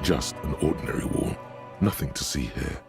Just an ordinary wall. Nothing to see here.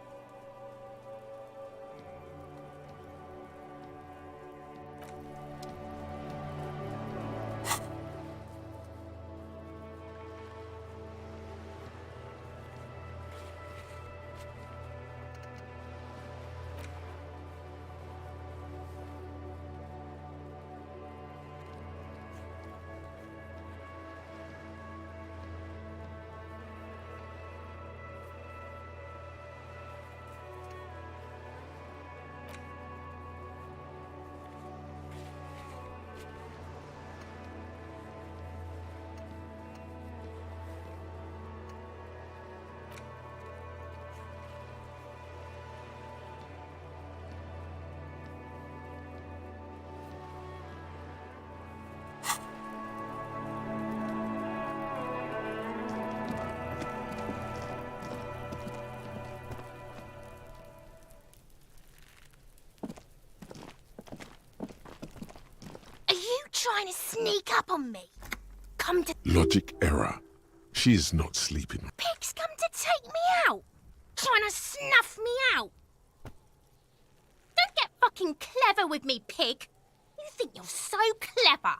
Trying to sneak up on me. Come to... Logic error. She is not sleeping. Pig's come to take me out. Trying to snuff me out. Don't get fucking clever with me, pig. You think you're so clever.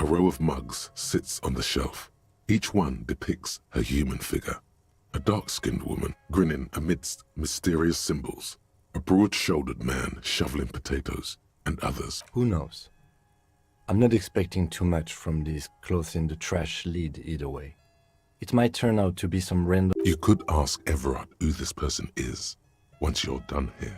A row of mugs sits on the shelf. Each one depicts a human figure. A dark-skinned woman grinning amidst mysterious symbols. A broad-shouldered man shoveling potatoes, and others. Who knows? I'm not expecting too much from these clothes in the trash lead either way. It might turn out to be some random... You could ask Everard who this person is, once you're done here.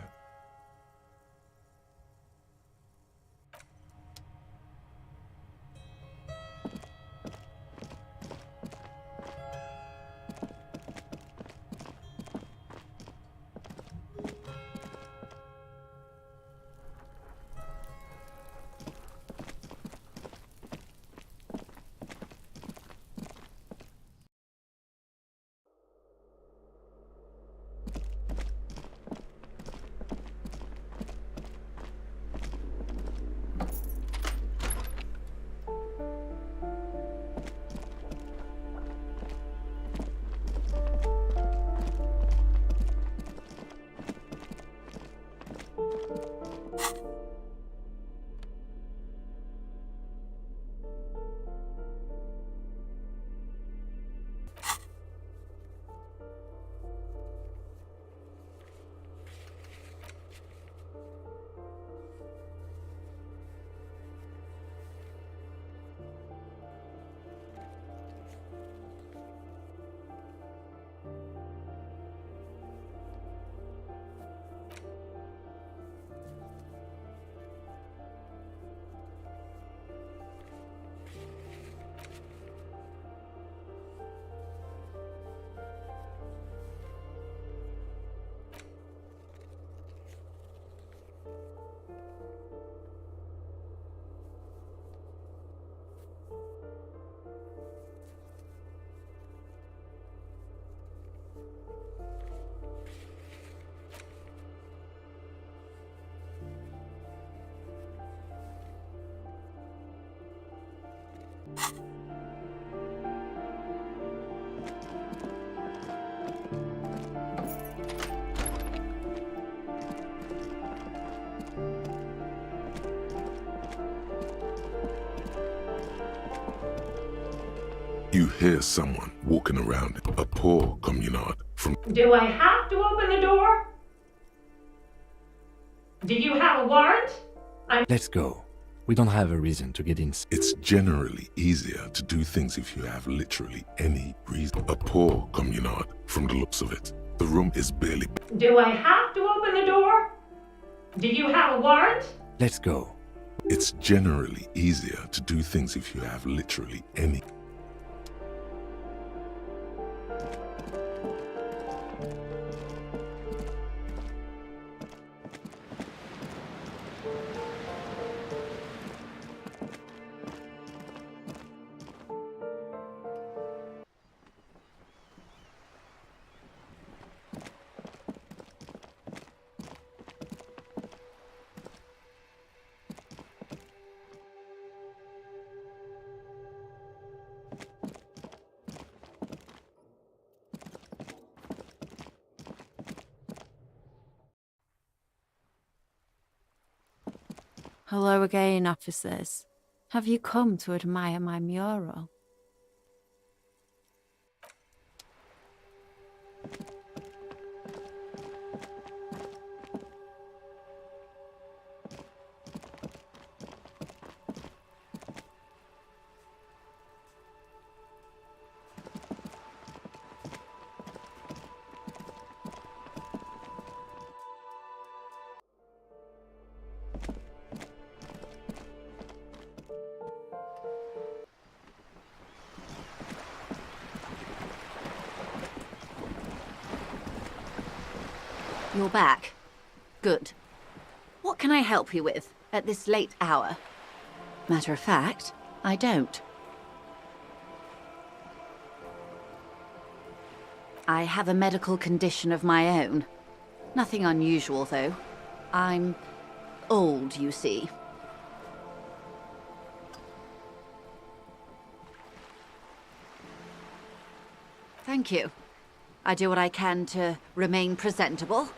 You hear someone walking around, a poor communard from... Do I have to open the door? Do you have a warrant? Let's go. We don't have a reason to get in. It's generally easier to do things if you have literally any reason. A poor communard, from the looks of it. The room is barely... Do I have to open the door? Do you have a warrant? Let's go. It's generally easier to do things if you have literally any... Hello again, officers. Have you come to admire my mural? You're back. Good. What can I help you with at this late hour? Matter of fact, I don't. I have a medical condition of my own. Nothing unusual, though. I'm old, you see. Thank you. I do what I can to remain presentable.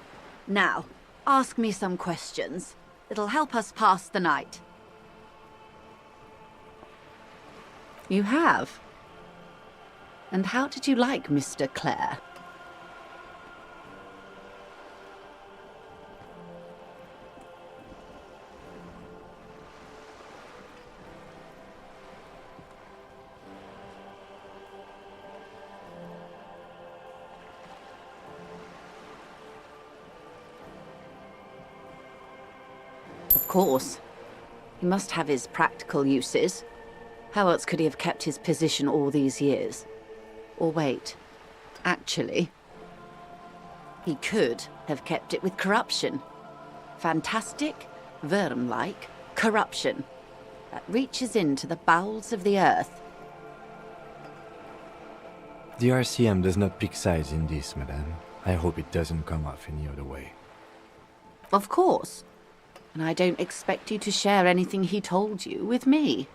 Now, ask me some questions. It'll help us pass the night. You have? And how did you like Mr. Clare? Of course. He must have his practical uses. How else could he have kept his position all these years? Or wait, actually, he could have kept it with corruption. Fantastic, worm-like corruption that reaches into the bowels of the earth. The RCM does not pick sides in this, madame. I hope it doesn't come off any other way. Of course. And I don't expect you to share anything he told you with me.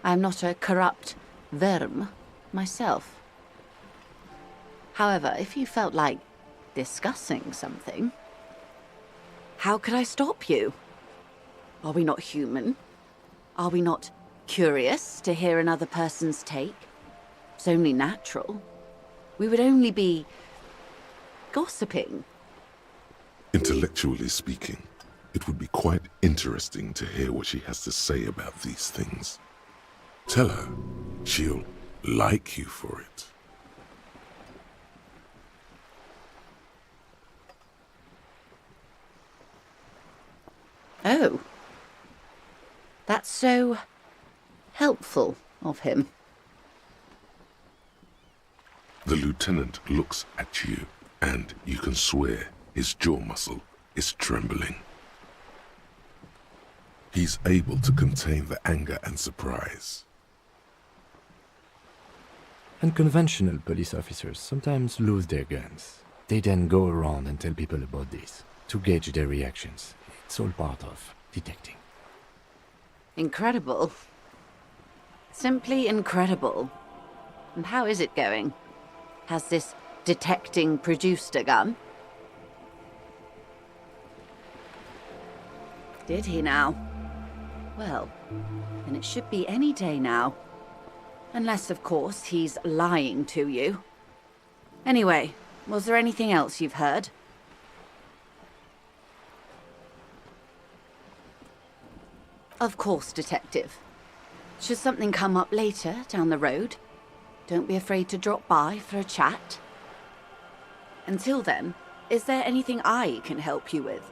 I'm not a corrupt worm myself. However, if you felt like discussing something, how could I stop you? Are we not human? Are we not curious to hear another person's take? It's only natural. We would only be gossiping. Intellectually speaking, it would be quite interesting to hear what she has to say about these things. Tell her she'll like you for it. Oh. That's so helpful of him. The lieutenant looks at you, and you can swear his jaw muscle is trembling. He's able to contain the anger and surprise. Unconventional police officers sometimes lose their guns. They then go around and tell people about this, to gauge their reactions. It's all part of detecting. Incredible. Simply incredible. And how is it going? Has this detecting produced a gun? Did he now? Well, then it should be any day now. Unless, of course, he's lying to you. Anyway, was there anything else you've heard? Of course, Detective. Should something come up later down the road, don't be afraid to drop by for a chat. Until then, is there anything I can help you with?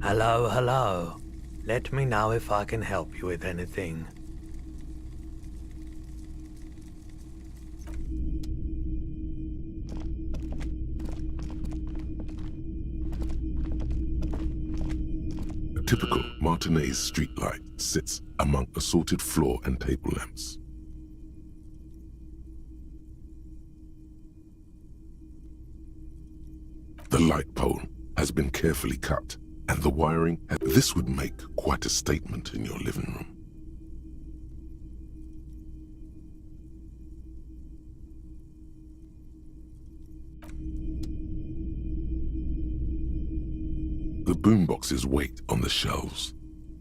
Hello, hello. Let me know if I can help you with anything. A typical Martinez streetlight sits among assorted floor and table lamps. The light pole has been carefully cut, and the wiring, this would make quite a statement in your living room. The boomboxes wait on the shelves,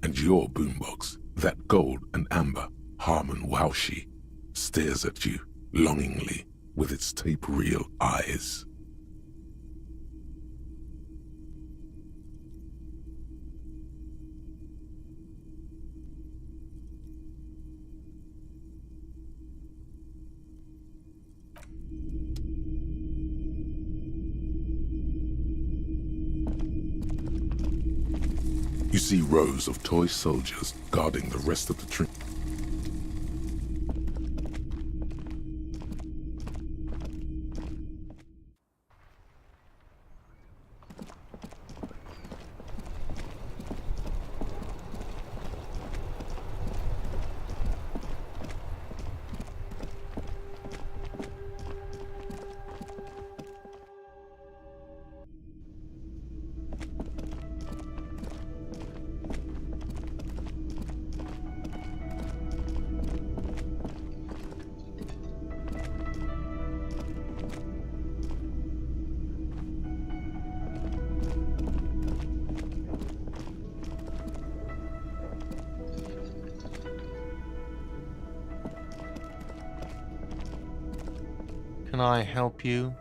and your boombox, that gold and amber Harman Waushi, stares at you longingly with its tape-reel eyes. You see rows of toy soldiers guarding the rest of the tree. Can I help you?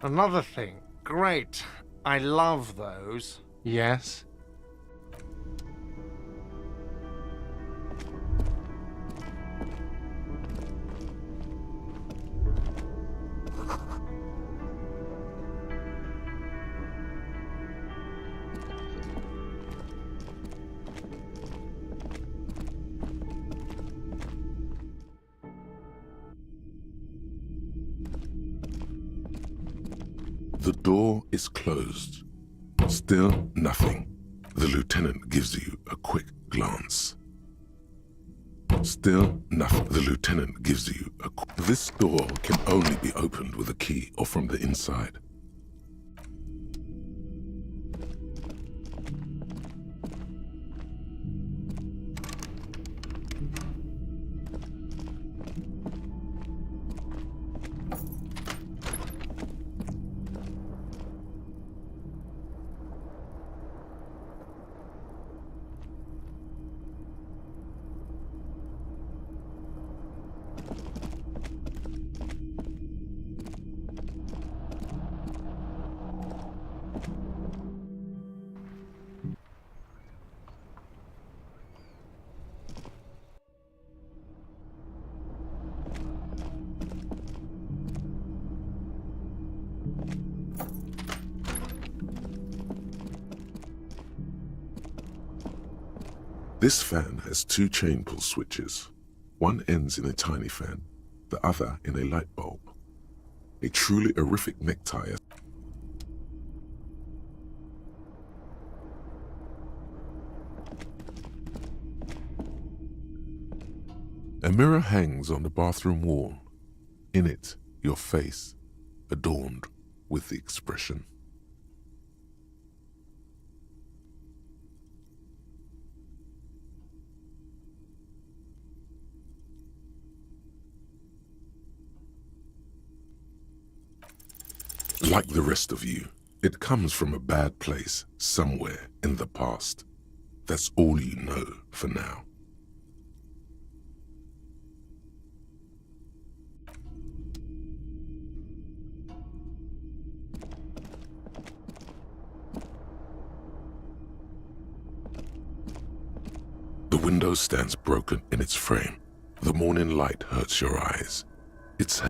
Another thing. Great. I love those. Yes? The door is closed. Still nothing. The lieutenant gives you a quick glance. Still nothing. The lieutenant gives you a... This door can only be opened with a key or from the inside. This fan has two chain pull switches. One ends in a tiny fan, the other in a light bulb. A truly horrific necktie. A mirror hangs on the bathroom wall. In it, your face, adorned with the expression. Like the rest of you, it comes from a bad place somewhere in the past. That's all you know for now. The window stands broken in its frame. The morning light hurts your eyes. It's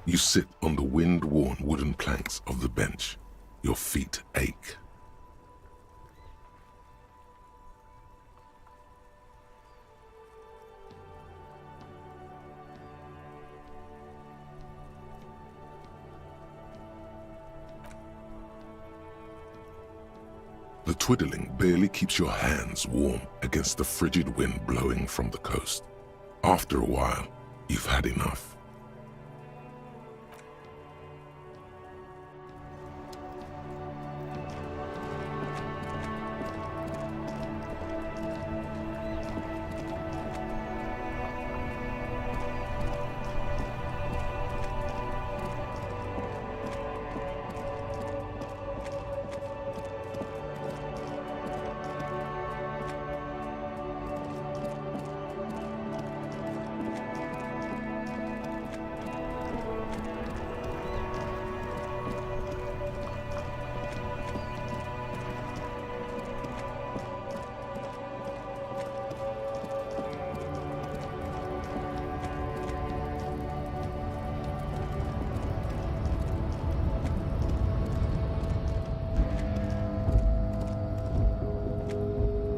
You sit on the wind-worn wooden planks of the bench. Your feet ache. The twiddling barely keeps your hands warm against the frigid wind blowing from the coast. After a while, you've had enough.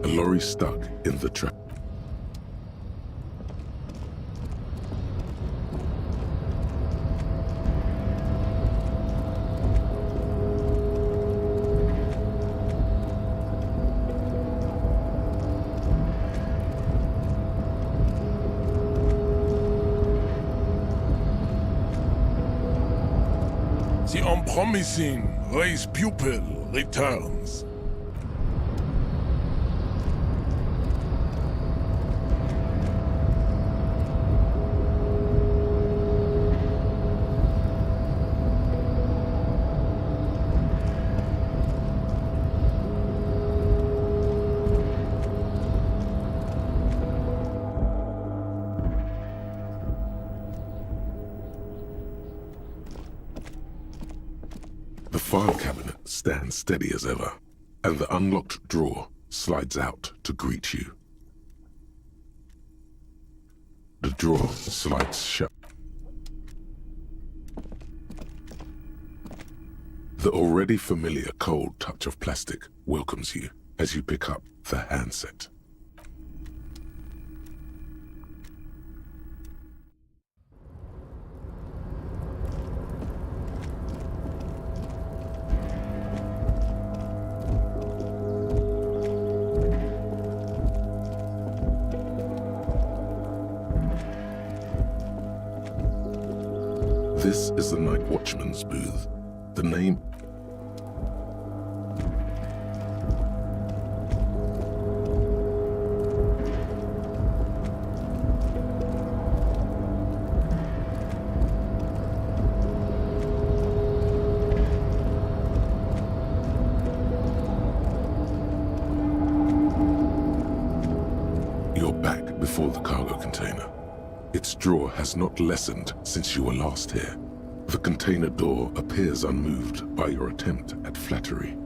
A lorry stuck in the trap. The unpromising race pupil returns. The file cabinet stands steady as ever, and the unlocked drawer slides out to greet you. The drawer slides shut. The already familiar cold touch of plastic welcomes you as you pick up the handset. This is the Night Watchman's booth. The name... You're back before the cargo container. Its drawer has not lessened since you were last here. The container door appears unmoved by your attempt at flattery.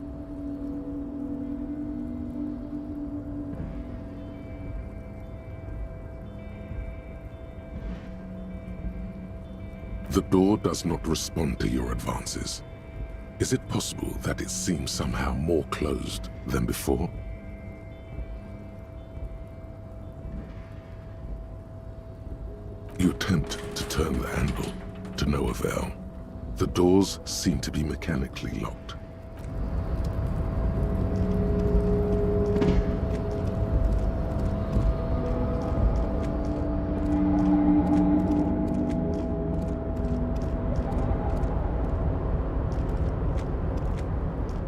The door does not respond to your advances. Is it possible that it seems somehow more closed than before? You attempt to turn the handle, to no avail. The doors seem to be mechanically locked.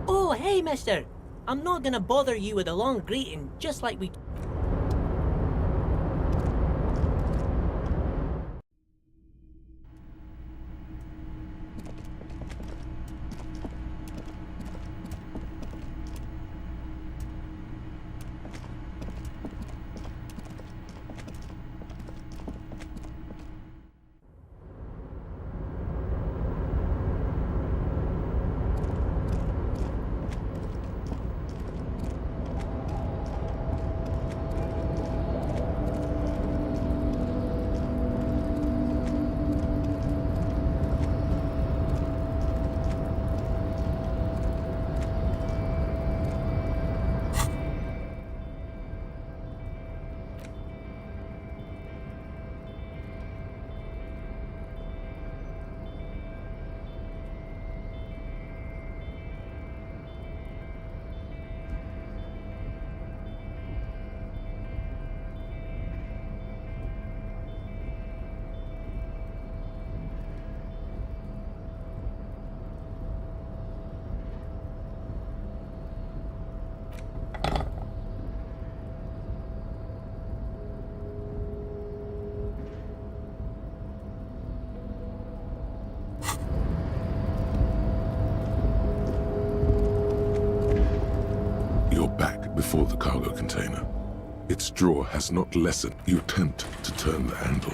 Oh, hey, mister! I'm not gonna bother you with a long greeting, just like we... You're back before the cargo container. Its drawer has not lessened. You attempt to turn the handle.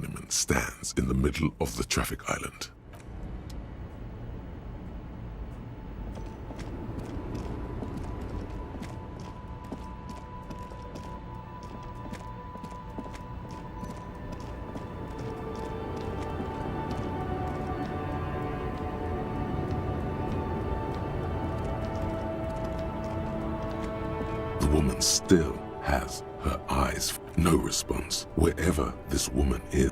monument stands in the middle of the traffic island. The woman still has her eyes. No response, wherever this woman is.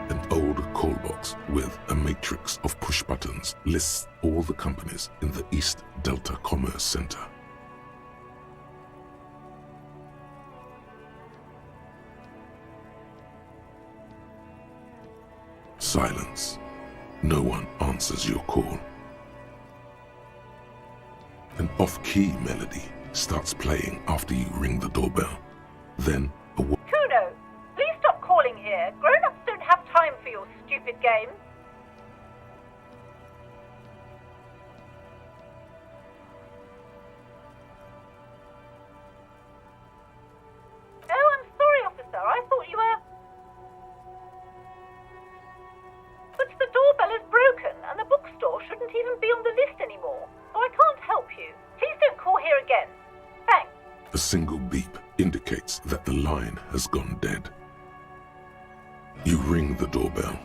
An old call box with a matrix of push buttons lists all the companies in the East Delta Commerce Center. Silence. No one answers your call. An off-key melody starts playing after you ring the doorbell. Then a Kuno, please stop calling here. Grown-ups don't have time for your stupid games. Oh, I'm sorry, officer. I thought you were... But the doorbell is broken, and the bookstore shouldn't even be on the list anymore. So I can't help you. Please don't call here again. Thanks. A single beep indicates that the line has gone dead. You ring the doorbell,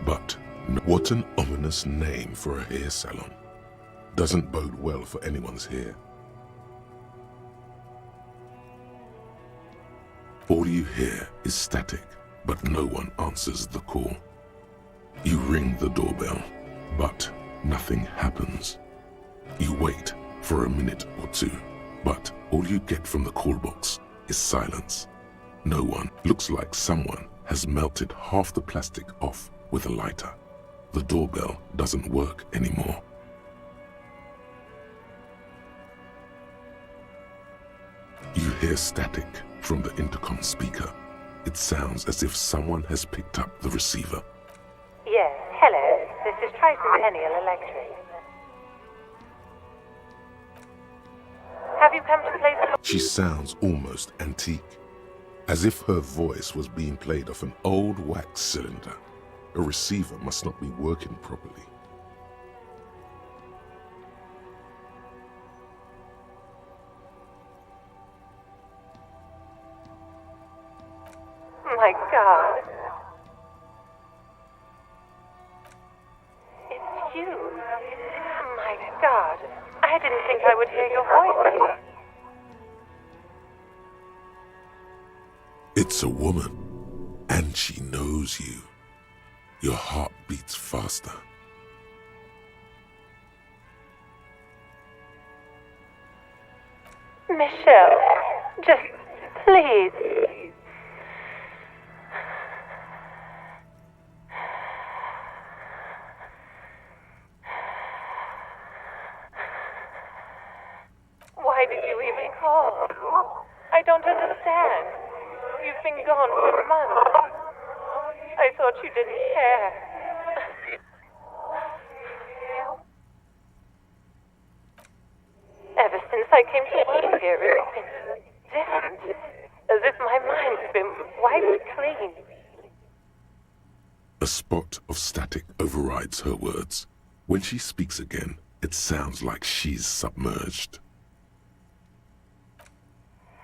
but what an ominous name for a hair salon. Doesn't bode well for anyone's hair. All you hear is static, but no one answers the call. You ring the doorbell, but nothing happens. You wait for a minute or two, but all you get from the call box is silence. No one. Looks like someone has melted half the plastic off with a lighter. The doorbell doesn't work anymore. You hear static from the intercom speaker. It sounds as if someone has picked up the receiver. Yes, hello. This is Tricentennial Electric. you come to place an She sounds almost antique, as if her voice was being played off an old wax cylinder. A receiver must not be working properly. My God. It's you. My God. I didn't think I would hear your voice here. It's a woman, and she knows you. Your heart beats faster. Michelle, just please. Why did you even call? I don't understand. You've been gone for months. I thought you didn't care. Ever since I came to work here, it's been different. As if my mind's been wiped clean. A spot of static overrides her words. When she speaks again, it sounds like she's submerged.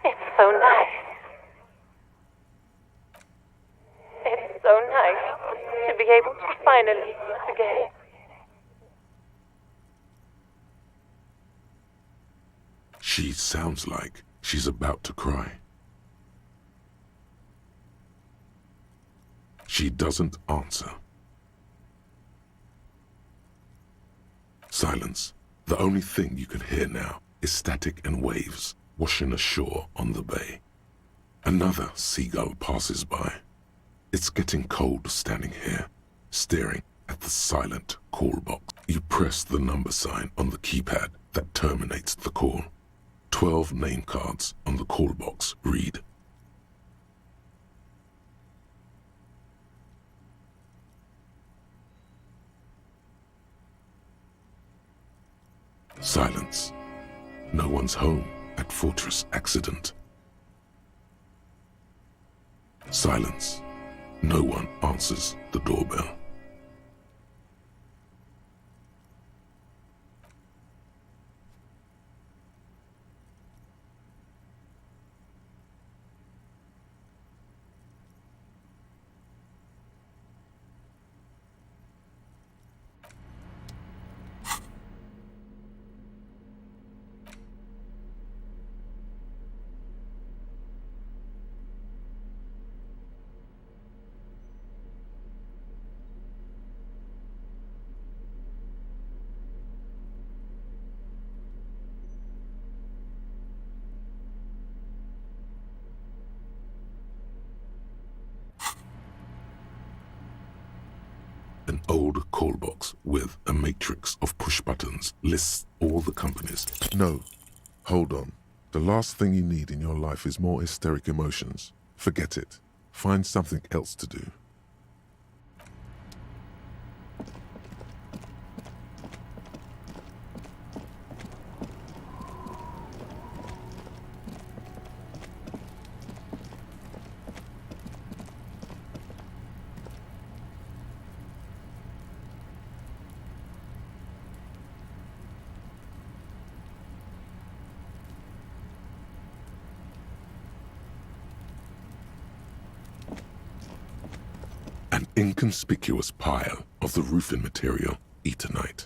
It's so nice. It's so nice to be able to finally meet again. She sounds like she's about to cry. She doesn't answer. Silence. The only thing you can hear now is static and waves washing ashore on the bay. Another seagull passes by. It's getting cold standing here, staring at the silent call box. You press the number sign on the keypad that terminates the call. 12 name cards on the call box read. Silence. No one's home at Fortress Accident. Silence. No one answers the doorbell. An old call box with a matrix of push buttons lists all the companies. No, hold on. The last thing you need in your life is more hysteric emotions. Forget it. Find something else to do. An inconspicuous pile of the roofing material, Eternite.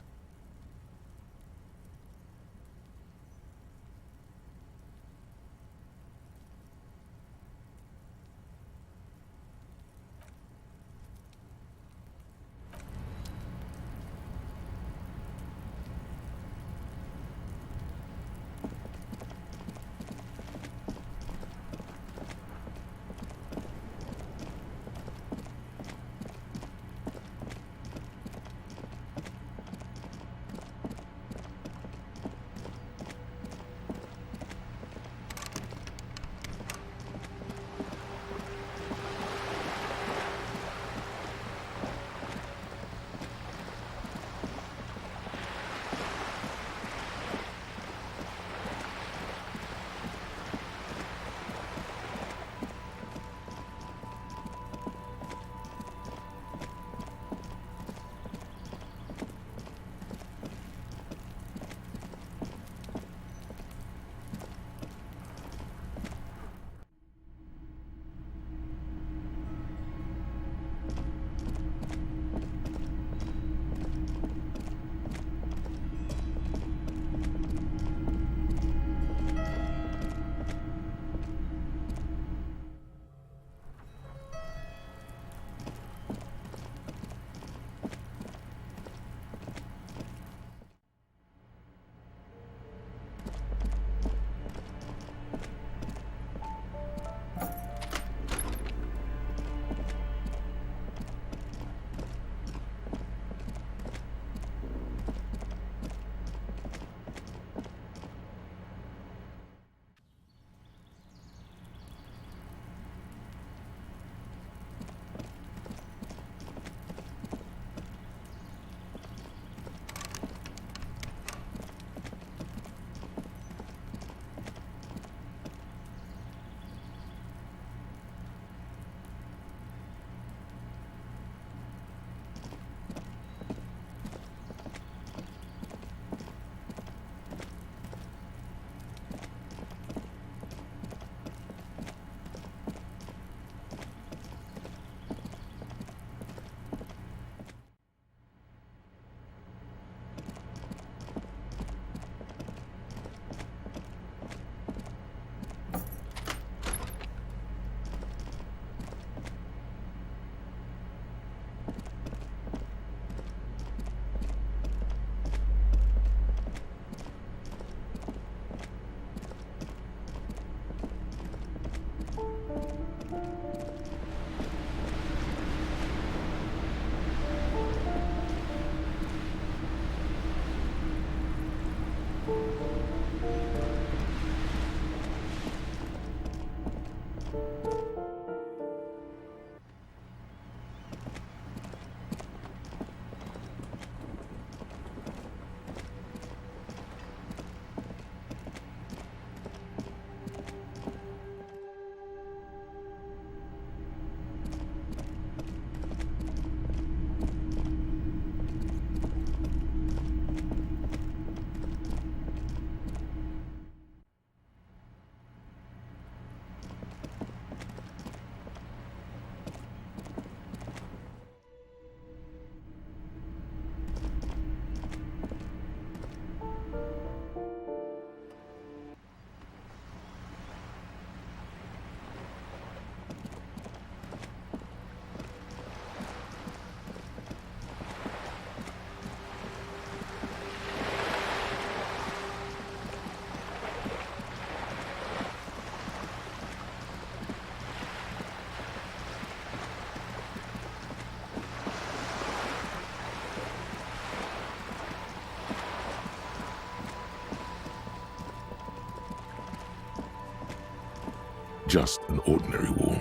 Just an ordinary wall.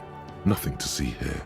Nothing to see here.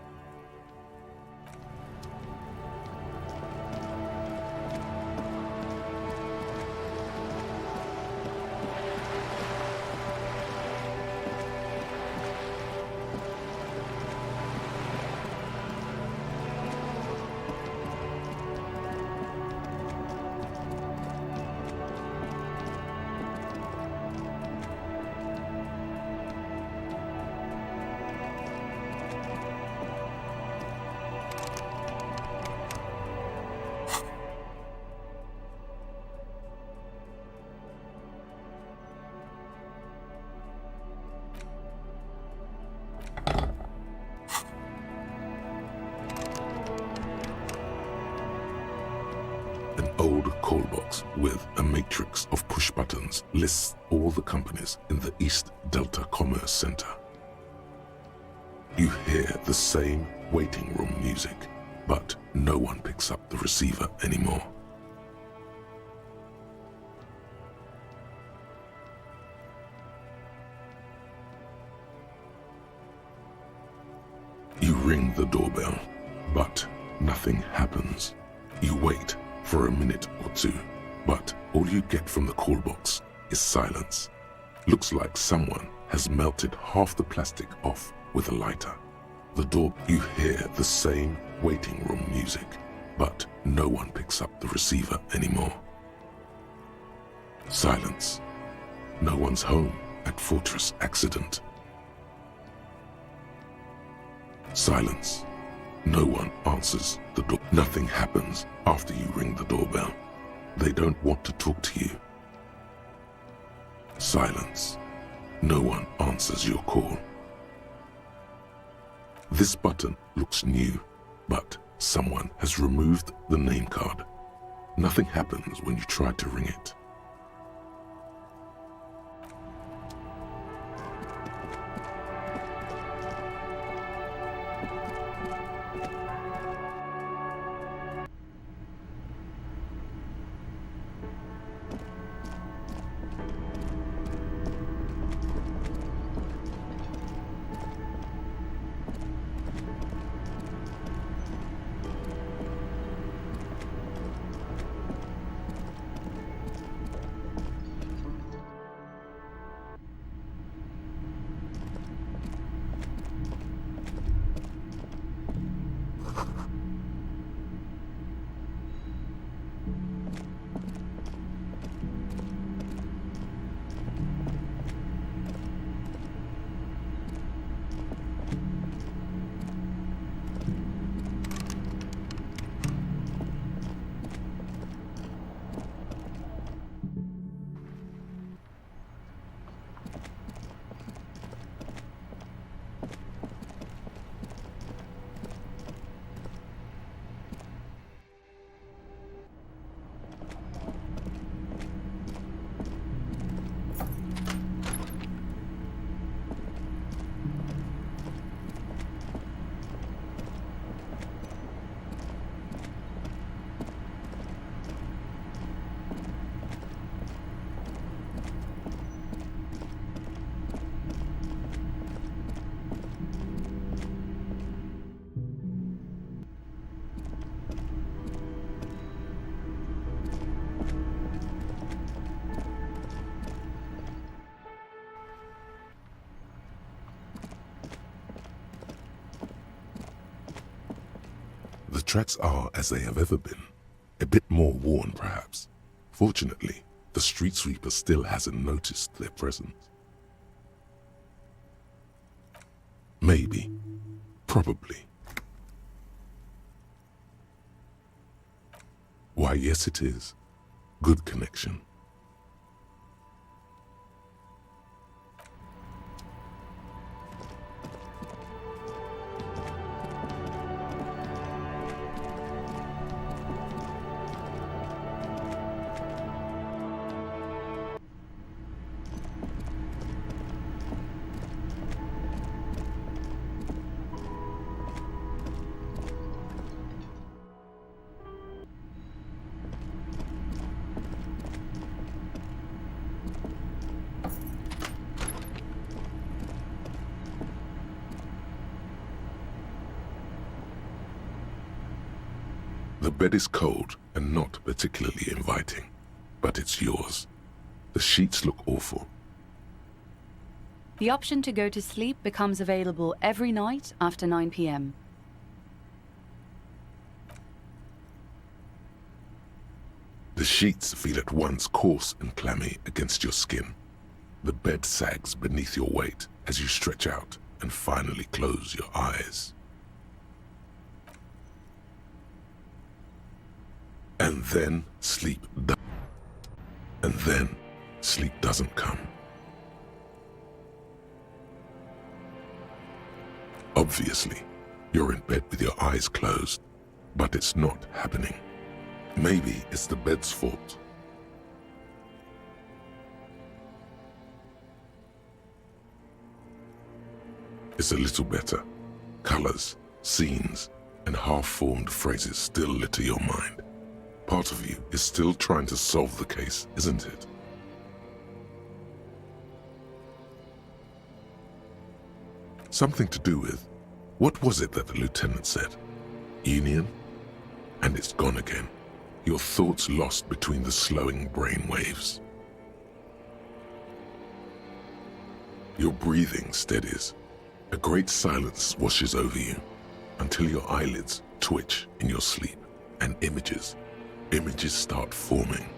An old call box with a matrix of push buttons lists all the companies in the East Delta Commerce Center. You hear the same waiting room music, but no one picks up the receiver anymore. You ring the doorbell, but nothing happens. You wait for a minute or two, but all you get from the call box is silence. Looks like someone has melted half the plastic off with a lighter. The door, you hear the same waiting room music, but no one picks up the receiver anymore. Silence. No one's home at Fortress Accident. Silence. No one answers the door. Nothing happens after you ring the doorbell. They don't want to talk to you. Silence. No one answers your call. This button looks new, but someone has removed the name card. Nothing happens when you try to ring it. The tracks are as they have ever been, a bit more worn perhaps. Fortunately, the street sweeper still hasn't noticed their presence. Maybe, probably. Why, yes it is. Good connection. The bed is cold and not particularly inviting, but it's yours. The sheets look awful. The option to go to sleep becomes available every night after 9 p.m. The sheets feel at once coarse and clammy against your skin. The bed sags beneath your weight as you stretch out and finally close your eyes. And then sleep doesn't come. Obviously, you're in bed with your eyes closed, but it's not happening. Maybe it's the bed's fault. It's a little better. Colors, scenes, and half-formed phrases still litter your mind. Part of you is still trying to solve the case, isn't it? Something to do with, what was it that the lieutenant said? Union? And it's gone again. Your thoughts lost between the slowing brain waves. Your breathing steadies. A great silence washes over you until your eyelids twitch in your sleep and images start forming.